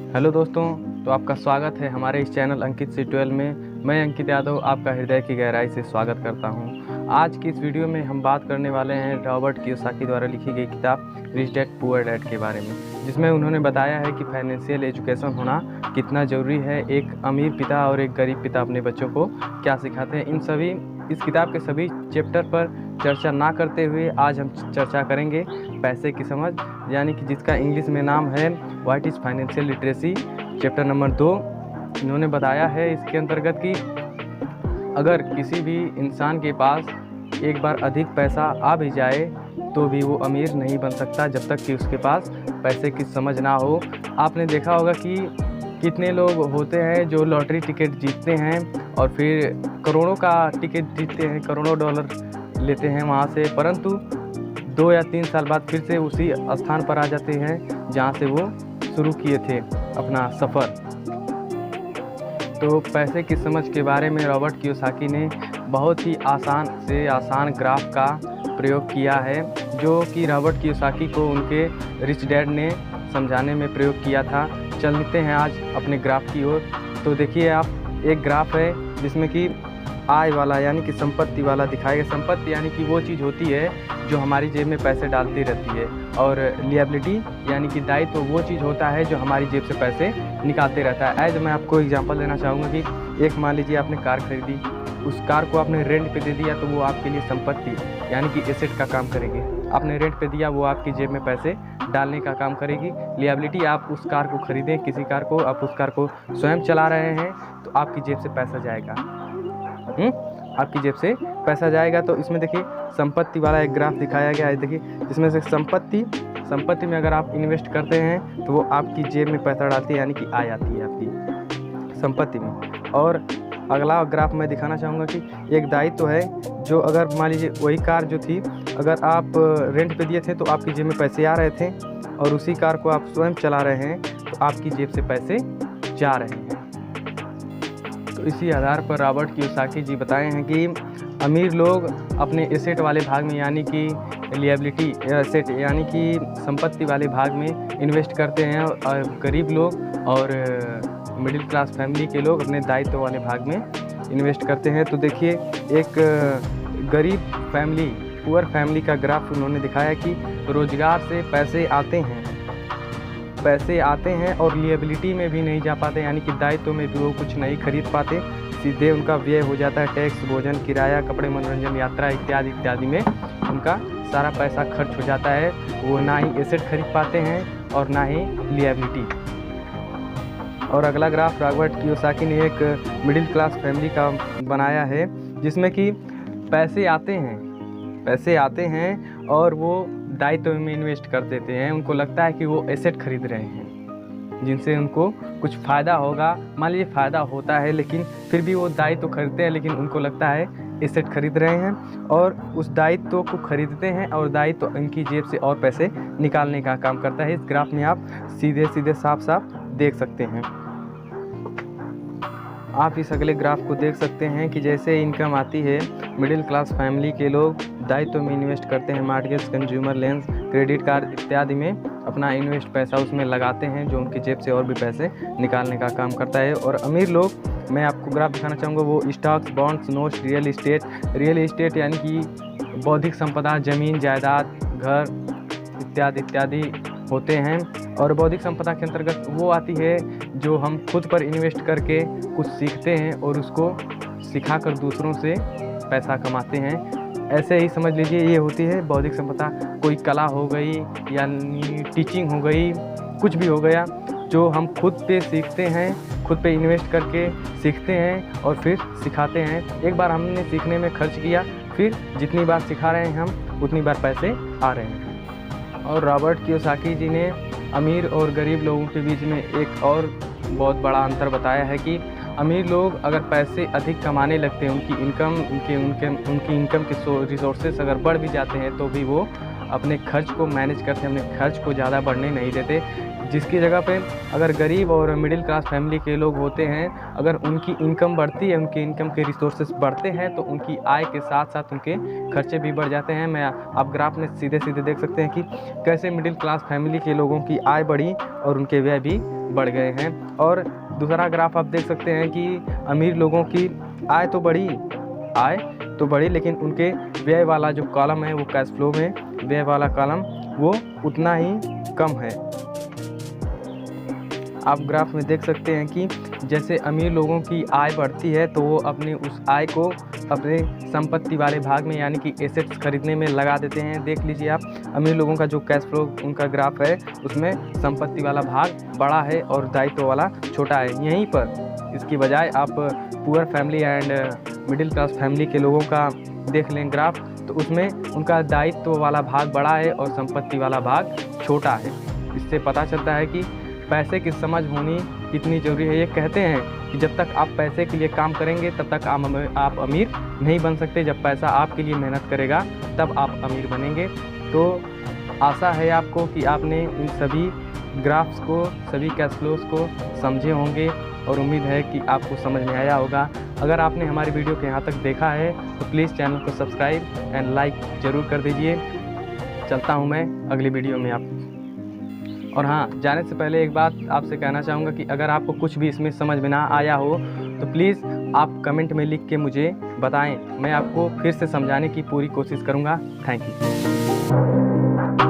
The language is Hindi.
हेलो दोस्तों, तो आपका स्वागत है हमारे इस चैनल अंकित सी 12 में। मैं अंकित यादव आपका हृदय की गहराई से स्वागत करता हूं। आज की इस वीडियो में हम बात करने वाले हैं रॉबर्ट कियोसाकी द्वारा लिखी गई किताब रिच डैड पुअर डैड के बारे में, जिसमें उन्होंने बताया है कि फाइनेंशियल एजुकेशन होना कितना ज़रूरी है। एक अमीर पिता और एक गरीब पिता अपने बच्चों को क्या सिखाते हैं, इस किताब के सभी चैप्टर पर चर्चा ना करते हुए आज हम चर्चा करेंगे पैसे की समझ, यानी कि जिसका इंग्लिश में नाम है what is financial literacy, chapter number 2। इन्होंने बताया है इसके अंतर्गत कि अगर किसी भी इंसान के पास एक बार अधिक पैसा आ भी जाए तो भी वो अमीर नहीं बन सकता जब तक कि उसके पास पैसे की समझ ना हो। आपने देखा होगा कि कितने लोग होते हैं जो लॉटरी टिकट जीतते हैं और फिर करोड़ों का टिकट जीतते हैं, करोड़ों डॉलर लेते हैं वहाँ से, परंतु 2 या 3 साल बाद फिर से उसी स्थान पर आ जाते हैं जहाँ से वो शुरू किए थे अपना सफ़र। तो पैसे की समझ के बारे में रॉबर्ट कियोसाकी ने बहुत ही आसान से आसान ग्राफ का प्रयोग किया है, जो कि रॉबर्ट कियोसाकी को उनके रिच डैड ने समझाने में प्रयोग किया था। चलते हैं आज अपने ग्राफ की ओर। तो देखिए आप, एक ग्राफ है जिसमें कि आय वाला यानी कि संपत्ति वाला दिखाएगा। संपत्ति यानी कि वो चीज़ होती है जो हमारी जेब में पैसे डालती रहती है, और लिएबिलिटी यानी कि दायित्व तो वो चीज़ होता है जो हमारी जेब से पैसे निकालते रहता है। एज मैं आपको एग्जांपल देना चाहूँगा कि एक मान लीजिए आपने कार खरीदी, उस कार को आपने रेंट पे दे दिया तो वो आपके लिए संपत्ति यानी कि एसेट का काम करेगी। आपने रेंट पे दिया, वो आपकी जेब में पैसे डालने का काम करेगी। लिएबिलिटी, आप उस कार को खरीदें, किसी कार को, आप उस कार को स्वयं चला रहे हैं तो आपकी जेब से पैसा जाएगा। आपकी जेब से पैसा जाएगा। तो इसमें देखिए संपत्ति वाला एक ग्राफ दिखाया गया है। देखिए जिसमें से संपत्ति में अगर आप इन्वेस्ट करते हैं तो वो आपकी जेब में पैसा डालती है, यानी कि आय आती है आपकी संपत्ति में। और अगला ग्राफ मैं दिखाना चाहूँगा कि एक दायित्व तो है, जो अगर मान लीजिए वही कार जो थी, अगर आप रेंट पे दिए थे तो आपकी जेब में पैसे आ रहे थे, और उसी कार को आप स्वयं चला रहे हैं तो आपकी जेब से पैसे जा रहे हैं। तो इसी आधार पर रॉबर्ट कियोसाकी जी बताए हैं कि अमीर लोग अपने एसेट वाले भाग में यानी कि लिएबिलिटी एसेट यानी कि संपत्ति वाले भाग में इन्वेस्ट करते हैं, और गरीब लोग और मिडिल क्लास फैमिली के लोग अपने दायित्व वाले भाग में इन्वेस्ट करते हैं। तो देखिए एक गरीब फैमिली, पुअर फैमिली का ग्राफ उन्होंने दिखाया कि रोज़गार से पैसे आते हैं और लिएबिलिटी में भी नहीं जा पाते, यानी कि दायित्व में भी वो कुछ नहीं खरीद पाते, सीधे उनका व्यय हो जाता है। टैक्स, भोजन, किराया, कपड़े, मनोरंजन, यात्रा इत्यादि इत्यादि में उनका सारा पैसा खर्च हो जाता है। वो ना ही एसेट खरीद पाते हैं और ना ही लिएबिलिटी। और अगला ग्राफ रॉबर्ट कियोसाकी ने एक मिडिल क्लास फैमिली का बनाया है, जिसमें कि पैसे आते हैं और वो दायित्व में इन्वेस्ट कर देते हैं। उनको लगता है कि वो एसेट खरीद रहे हैं जिनसे उनको कुछ फ़ायदा होगा। मान लीजिए फ़ायदा होता है, लेकिन फिर भी वो दायित्व खरीदते हैं, लेकिन उनको लगता है एसेट खरीद रहे हैं, और उस दायित्व को खरीदते हैं और दायित्व इनकी जेब से और पैसे निकालने का काम करता है। इस ग्राफ में आप सीधे साफ देख सकते हैं। आप इस अगले ग्राफ को देख सकते हैं कि जैसे इनकम आती है, मिडिल क्लास फैमिली के लोग दायित्व में इन्वेस्ट करते हैं, mortgage, consumer loans, credit card इत्यादि में अपना इन्वेस्ट पैसा उसमें लगाते हैं, जो उनकी जेब से और भी पैसे निकालने का काम करता है। और अमीर लोग, मैं आपको ग्राफ दिखाना चाहूँगा, वो stocks, bonds, notes, real estate यानी कि बौद्धिक संपदा, ज़मीन, जायदाद, घर इत्यादि होते हैं। और बौद्धिक संपदा के अंतर्गत वो आती है जो हम खुद पर इन्वेस्ट करके कुछ सीखते हैं और उसको सिखाकर दूसरों से पैसा कमाते हैं। ऐसे ही समझ लीजिए ये होती है बौद्धिक संपदा। कोई कला हो गई, यानी टीचिंग हो गई, कुछ भी हो गया जो हम खुद पे सीखते हैं, खुद पे इन्वेस्ट करके सीखते हैं और फिर सिखाते हैं। एक बार हमने सीखने में खर्च किया, फिर जितनी बार सिखा रहे हैं हम उतनी बार पैसे आ रहे हैं। और रॉबर्ट कियोसाकी जी ने अमीर और गरीब लोगों के बीच में एक और बहुत बड़ा अंतर बताया है कि अमीर लोग अगर पैसे अधिक कमाने लगते हैं, उनकी इनकम के रिसोर्सेस अगर बढ़ भी जाते हैं तो भी वो अपने खर्च को मैनेज करते हैं, अपने खर्च को ज़्यादा बढ़ने नहीं देते। जिसकी जगह पे अगर गरीब और मिडिल क्लास फैमिली के लोग होते हैं, अगर उनकी इनकम बढ़ती है, उनकी इनकम के रिसोर्सेज बढ़ते हैं, तो उनकी आय के साथ साथ उनके खर्चे भी बढ़ जाते हैं। आप ग्राफ में सीधे सीधे देख सकते हैं कि कैसे मिडिल क्लास फैमिली के लोगों की आय बढ़ी और उनके व्यय भी बढ़ गए हैं। और दूसरा ग्राफ आप देख सकते हैं कि अमीर लोगों की आय तो बढ़ी लेकिन उनके व्यय वाला जो कॉलम है, वो कैश फ्लो में व्यय वाला कॉलम वो उतना ही कम है। आप ग्राफ में देख सकते हैं कि जैसे अमीर लोगों की आय बढ़ती है तो वो अपनी उस आय को अपने संपत्ति वाले भाग में यानी कि एसेट्स खरीदने में लगा देते हैं। देख लीजिए आप, अमीर लोगों का जो कैश फ्लो उनका ग्राफ है उसमें संपत्ति वाला भाग बड़ा है और दायित्व वाला छोटा है। यहीं पर इसकी बजाय आप poor family and middle class family के लोगों का देख लें ग्राफ, तो उसमें उनका दायित्व वाला भाग बड़ा है और संपत्ति वाला भाग छोटा है। इससे पता चलता है कि पैसे की समझ होनी कितनी ज़रूरी है। ये कहते हैं कि जब तक आप पैसे के लिए काम करेंगे तब तक आप अमीर नहीं बन सकते, जब पैसा आपके लिए मेहनत करेगा तब आप अमीर बनेंगे। तो आशा है आपको कि आपने इन सभी ग्राफ्स को, सभी कैश फ्लोज को समझे होंगे और उम्मीद है कि आपको समझ में आया होगा। अगर आपने हमारी वीडियो को यहाँ तक देखा है तो प्लीज़ चैनल को सब्सक्राइब एंड लाइक ज़रूर कर दीजिए। चलता हूँ मैं अगली वीडियो में आप। और हाँ, जाने से पहले एक बात आपसे कहना चाहूँगा कि अगर आपको कुछ भी इसमें समझ में ना आया हो तो प्लीज़ आप कमेंट में लिख के मुझे बताएं। मैं आपको फिर से समझाने की पूरी कोशिश करूँगा। Thank you.